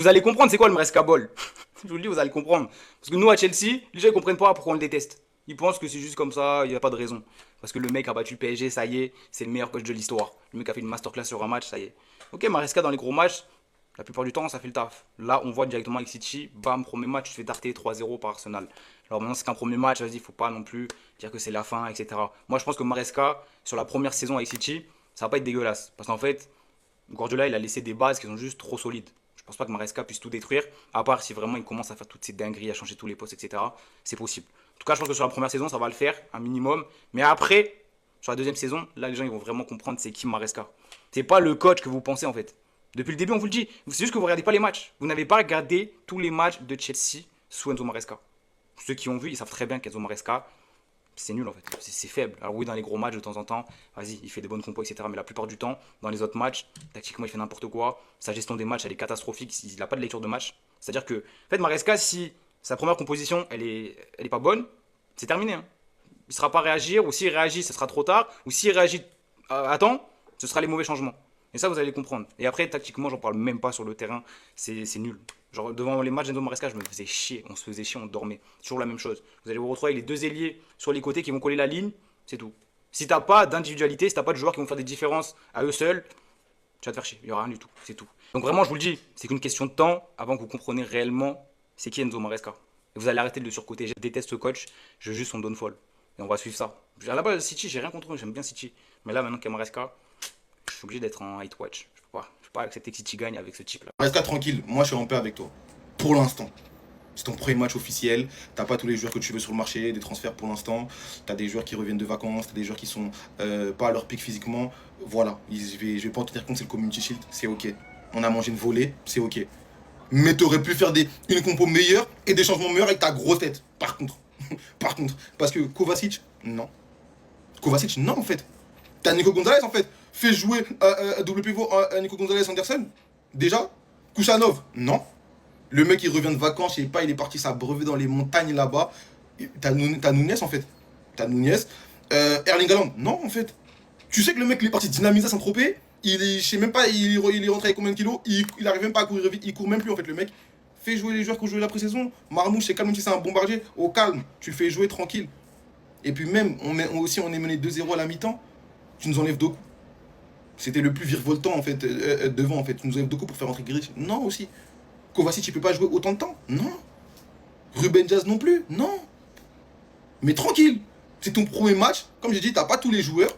Vous allez comprendre c'est quoi le Maresca Ball. Je vous le dis, vous allez comprendre. Parce que nous à Chelsea, les gens ils comprennent pas pourquoi on le déteste. Ils pensent que c'est juste comme ça, il n'y a pas de raison. Parce que le mec a battu le PSG, ça y est, c'est le meilleur coach de l'histoire. Le mec a fait une masterclass sur un match, ça y est. Ok, Maresca dans les gros matchs, la plupart du temps, ça fait le taf. Là, on voit directement avec City, bam, premier match, tu te fais tarter 3-0 par Arsenal. Alors maintenant, c'est qu'un premier match, vas-y, faut pas non plus dire que c'est la fin, etc. Moi, je pense que Maresca, sur la première saison avec City, ça va pas être dégueulasse. Parce qu'en fait, Guardiola, il a laissé des bases qui sont juste trop solides. Je pense pas que Maresca puisse tout détruire, à part si vraiment il commence à faire toutes ces dingueries, à changer tous les postes, etc. C'est possible. En tout cas, je pense que sur la première saison, ça va le faire, un minimum. Mais après, sur la deuxième saison, là, les gens ils vont vraiment comprendre c'est qui Maresca. C'est pas le coach que vous pensez en fait. Depuis le début, on vous le dit. C'est juste que vous regardez pas les matchs. Vous n'avez pas regardé tous les matchs de Chelsea sous Enzo Maresca. Ceux qui ont vu, ils savent très bien qu'Enzo Maresca, c'est nul en fait. C'est faible. Alors oui, dans les gros matchs, de temps en temps, vas-y, il fait des bonnes compos, etc. Mais la plupart du temps, dans les autres matchs, tactiquement, il fait n'importe quoi. Sa gestion des matchs, elle est catastrophique. Il n'a pas de lecture de match. C'est-à-dire que, en fait, Maresca, si sa première composition, elle est pas bonne, c'est terminé, hein. Il ne saura pas réagir, ou s'il réagit, ce sera trop tard, ou s'il réagit à temps, ce sera les mauvais changements. Et ça, vous allez comprendre. Et après, tactiquement, j'en parle même pas sur le terrain, c'est nul. Genre, devant les matchs d'Enzo Maresca, je me faisais chier, on se faisait chier, on dormait. Toujours la même chose. Vous allez vous retrouver avec les deux ailiers sur les côtés qui vont coller la ligne, c'est tout. Si t'as pas d'individualité, si t'as pas de joueurs qui vont faire des différences à eux seuls, tu vas te faire chier. Il y aura rien du tout, c'est tout. Donc vraiment, je vous le dis, c'est qu'une question de temps avant que vous compreniez réellement c'est qui Enzo Maresca. Et vous allez arrêter de le surcoter. Je déteste ce coach, je veux juste son downfall. Et on va suivre ça. À la base, City, j'ai rien contre eux, j'aime bien City. Mais là, maintenant qu'il y a Maresca, je suis obligé d'être en hate watch. Je peux pas accepter que City gagne avec ce type là. Reste tranquille, moi je suis en paix avec toi. Pour l'instant. C'est ton premier match officiel, t'as pas tous les joueurs que tu veux sur le marché, des transferts pour l'instant, t'as des joueurs qui reviennent de vacances, t'as des joueurs qui sont pas à leur pic physiquement. Voilà, je vais pas en tenir compte, c'est le Community Shield, c'est ok. On a mangé une volée, c'est ok. Mais t'aurais pu faire une compo meilleure et des changements meilleurs avec ta grosse tête. Par contre, par contre, parce que Kovacic, non. Kovacic, non en fait. T'as Nico Gonzalez en fait. Fais jouer double pivot Nico Gonzalez Anderson. Déjà. Kouchanov, non. Le mec il revient de vacances, je sais pas, il est parti s'abreuver dans les montagnes là-bas. T'as Nunez en fait. T'as Nunez. Erling Haaland, non en fait. Tu sais que le mec il est parti dynamiser à Saint-Tropez. Je sais même pas, il est rentré avec combien de kilos. Il arrive même pas à courir vite, il court même plus en fait le mec. Fais jouer les joueurs qui ont joué la pré-saison. Marmouche, c'est calme, même si c'est un bombardier. Au calme, tu le fais jouer tranquille. Et puis même, on est mené 2-0 à la mi-temps. Tu nous enlèves Doku. C'était le plus virevoltant en fait devant en fait. Tu nous enlèves Doku pour faire rentrer Grealish. Non aussi. Kovacic, il peut pas jouer autant de temps. Non. Ruben Diaz non plus. Non. Mais tranquille. C'est ton premier match. Comme j'ai dit, t'as pas tous les joueurs.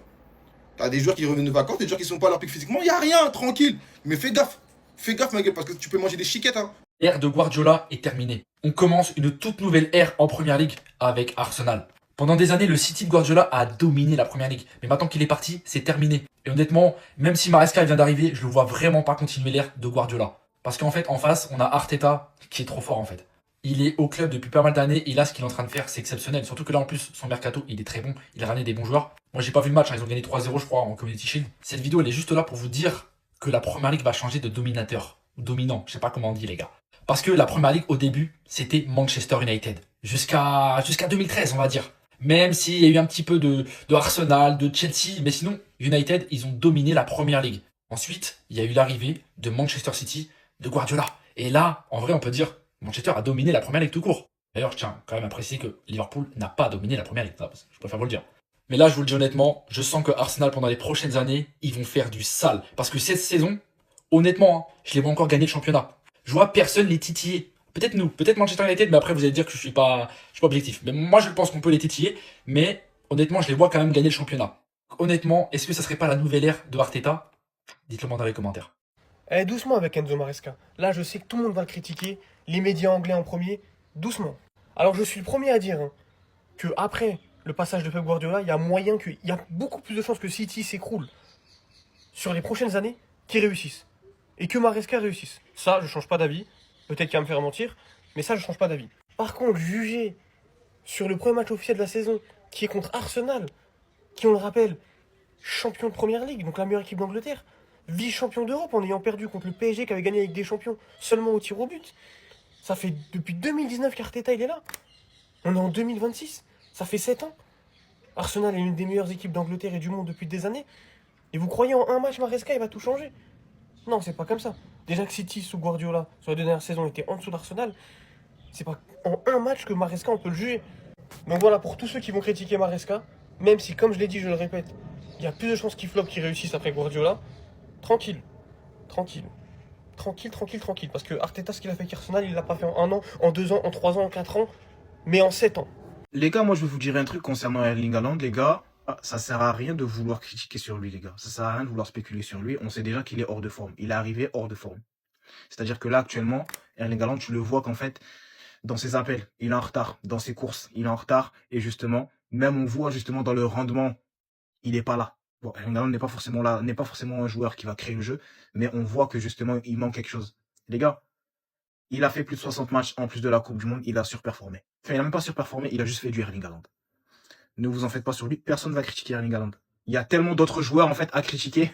T'as des joueurs qui reviennent de vacances, des joueurs qui sont pas à leur pic physiquement. Y a rien. Tranquille. Mais fais gaffe. Fais gaffe, ma gueule, parce que tu peux manger des chiquettes. Hein. L'ère de Guardiola est terminée. On commence une toute nouvelle ère en Première Ligue avec Arsenal. Pendant des années, le City de Guardiola a dominé la Première Ligue. Mais maintenant qu'il est parti, c'est terminé. Et honnêtement, même si Maresca vient d'arriver, je le vois vraiment pas continuer l'ère de Guardiola. Parce qu'en fait, en face, on a Arteta qui est trop fort en fait. Il est au club depuis pas mal d'années et là, ce qu'il est en train de faire, c'est exceptionnel. Surtout que là, en plus, son mercato, il est très bon. Il a ramené des bons joueurs. Moi, j'ai pas vu le match, hein. Ils ont gagné 3-0, je crois, en Community Shield. Cette vidéo, elle est juste là pour vous dire que la Première Ligue va changer de dominateur. Ou dominant, je sais pas comment on dit, les gars. Parce que la Première Ligue, au début, c'était Manchester United. Jusqu'à 2013, on va dire. Même s'il y a eu un petit peu de Arsenal, de Chelsea, mais sinon, United, ils ont dominé la Première Ligue. Ensuite, il y a eu l'arrivée de Manchester City, de Guardiola. Et là, en vrai, on peut dire, Manchester a dominé la Première Ligue tout court. D'ailleurs, je tiens quand même à préciser que Liverpool n'a pas dominé la Première Ligue. Ça, je préfère vous le dire. Mais là, je vous le dis honnêtement, je sens que Arsenal, pendant les prochaines années, ils vont faire du sale. Parce que cette saison, honnêtement, hein, je les vois encore gagner le championnat. Je vois personne les titiller. Peut-être nous, peut-être Manchester United, mais après vous allez dire que je suis pas objectif. Mais moi je pense qu'on peut les titiller, mais honnêtement je les vois quand même gagner le championnat. Honnêtement, est-ce que ça serait pas la nouvelle ère de Arteta? Dites-le moi dans les commentaires. Eh, doucement avec Enzo Maresca. Là, je sais que tout le monde va le critiquer, les médias anglais en premier. Doucement. Alors, je suis le premier à dire hein, que après le passage de Pep Guardiola, il y a beaucoup plus de chances que City s'écroule sur les prochaines années qu'ils réussissent. Et que Maresca réussisse. Ça, je change pas d'avis. Peut-être qu'il va me faire mentir, mais ça, je change pas d'avis. Par contre, juger sur le premier match officiel de la saison, qui est contre Arsenal, qui, on le rappelle, champion de Première Ligue, donc la meilleure équipe d'Angleterre, vice-champion d'Europe en ayant perdu contre le PSG qui avait gagné avec des champions seulement au tir au but. Ça fait depuis 2019 qu'Arteta il est là. On est en 2026. Ça fait 7 ans. Arsenal est l'une des meilleures équipes d'Angleterre et du monde depuis des années. Et vous croyez en un match Maresca il va tout changer? Non, c'est pas comme ça. Déjà que City sous Guardiola, sur les 2 dernières saisons, était en dessous d'Arsenal, c'est pas en un match que Maresca on peut le juger. Donc voilà, pour tous ceux qui vont critiquer Maresca, même si, comme je l'ai dit, je le répète, il y a plus de chances qu'il floppe qu'il réussisse après Guardiola, tranquille, tranquille. Tranquille. Parce que Arteta, ce qu'il a fait avec Arsenal, il l'a pas fait en 1 an, en 2 ans, en 3 ans, en 4 ans, mais en 7 ans. Les gars, moi je vais vous dire un truc concernant Erling Haaland, les gars. Ça sert à rien de vouloir critiquer sur lui, les gars. Ça sert à rien de vouloir spéculer sur lui. On sait déjà qu'il est hors de forme. Il est arrivé hors de forme. C'est-à-dire que là, actuellement, Erling Haaland, tu le vois qu'en fait, dans ses appels, il est en retard. Dans ses courses, il est en retard. Et justement, même on voit justement dans le rendement, il n'est pas là. Bon, Erling Haaland n'est pas forcément là, n'est pas forcément un joueur qui va créer le jeu, mais on voit que justement, il manque quelque chose. Les gars, il a fait plus de 60 matchs en plus de la Coupe du Monde, il a surperformé. Enfin, il n'a même pas surperformé, il a juste fait du Erling Haaland. Ne vous en faites pas sur lui, personne ne va critiquer Erling Haaland. Il y a tellement d'autres joueurs en fait à critiquer.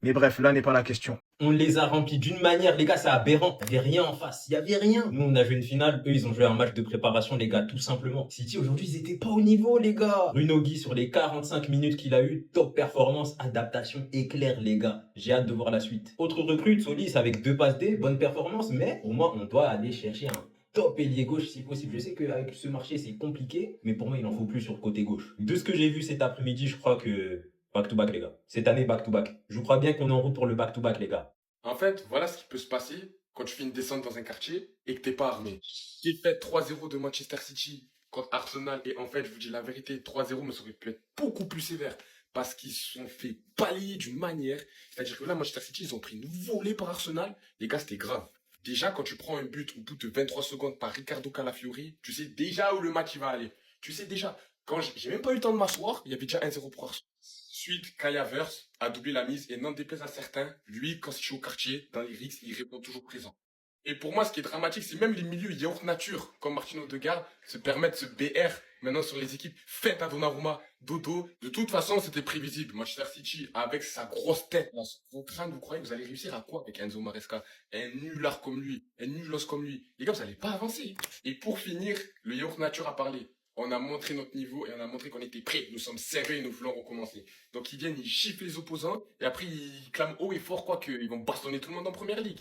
Mais bref, là n'est pas la question. On les a remplis d'une manière, les gars, c'est aberrant. Il n'y avait rien en face, il n'y avait rien. Nous, on a joué une finale, eux, ils ont joué un match de préparation, les gars, tout simplement. City, aujourd'hui, ils étaient pas au niveau, les gars. Bruno Guy, sur les 45 minutes qu'il a eu, top performance, adaptation éclair, les gars. J'ai hâte de voir la suite. Autre recrue, Solis, avec 2 passes D, bonne performance, mais pour moi, on doit aller chercher un top ailier gauche si possible. Je sais qu'avec ce marché, c'est compliqué, mais pour moi, il en faut plus sur le côté gauche. De ce que j'ai vu cet après-midi, je crois que back-to-back, les gars. Cette année, back-to-back. Je crois bien qu'on est en route pour le back-to-back, les gars. En fait, voilà ce qui peut se passer quand tu fais une descente dans un quartier et que t'es pas armé. Défaite 3-0 de Manchester City contre Arsenal. Et en fait, je vous dis la vérité, 3-0, mais ça aurait pu être beaucoup plus sévère. Parce qu'ils se sont fait balayer d'une manière. C'est-à-dire que là, Manchester City, ils ont pris une volée par Arsenal. Les gars, c'était grave. Déjà, quand tu prends un but au bout de 23 secondes par Ricardo Calafiori, tu sais déjà où le match il va aller. Tu sais déjà. Quand j'ai même pas eu le temps de m'asseoir, il y avait déjà 1-0 pour Arsenal. Suite, Kai Havertz a doublé la mise et n'en déplaise à certains, lui, quand c'est chaud au quartier, dans les rixes, il répond toujours présent. Et pour moi, ce qui est dramatique, c'est même les milieux yaourt nature, comme Martin Odegaard, se permettent ce BR maintenant sur les équipes. Faites à Donnarumma, Dodo. De toute façon, c'était prévisible. Manchester City, avec sa grosse tête, dans vos crânes, vous croyez que vous allez réussir à quoi avec Enzo Maresca? Un nulard comme lui, un nulos comme lui. Les gars, vous allez pas avancer. Et pour finir, le yaourt nature a parlé. On a montré notre niveau et on a montré qu'on était prêts. Nous sommes sérieux et nous voulons recommencer. Donc ils viennent, ils giflent les opposants et après ils clament haut et fort quoi qu'ils vont bastonner tout le monde en première ligue.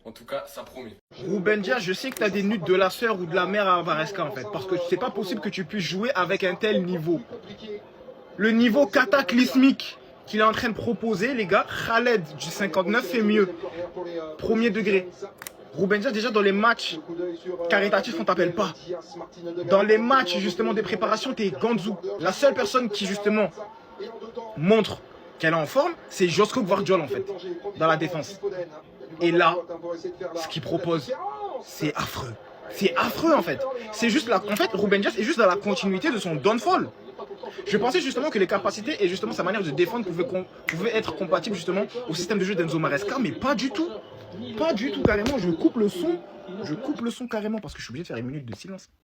En tout cas, ça promet. Ruben Dias, je sais que tu as des nudes de la sœur ou de la mère à Maresca en fait. Parce que c'est pas possible que tu puisses jouer avec un tel niveau. Le niveau cataclysmique qu'il est en train de proposer, les gars, Khaled du 59 fait mieux. Premier degré. Ruben Dias, déjà dans les matchs caritatifs, on t'appelle pas. Dans les matchs justement des préparations, t'es Ganzou. La seule personne qui justement montre qu'elle est en forme, c'est Josko Gvardiol en fait, dans la défense. Et là, ce qu'il propose, c'est affreux. C'est affreux en fait. C'est juste en fait, Ruben Dias est juste dans la continuité de son downfall. Je pensais justement que les capacités et justement sa manière de défendre pouvaient être compatibles justement au système de jeu d'Enzo Maresca, mais pas du tout. Pas du tout carrément. Je coupe le son carrément parce que je suis obligé de faire une minute de silence.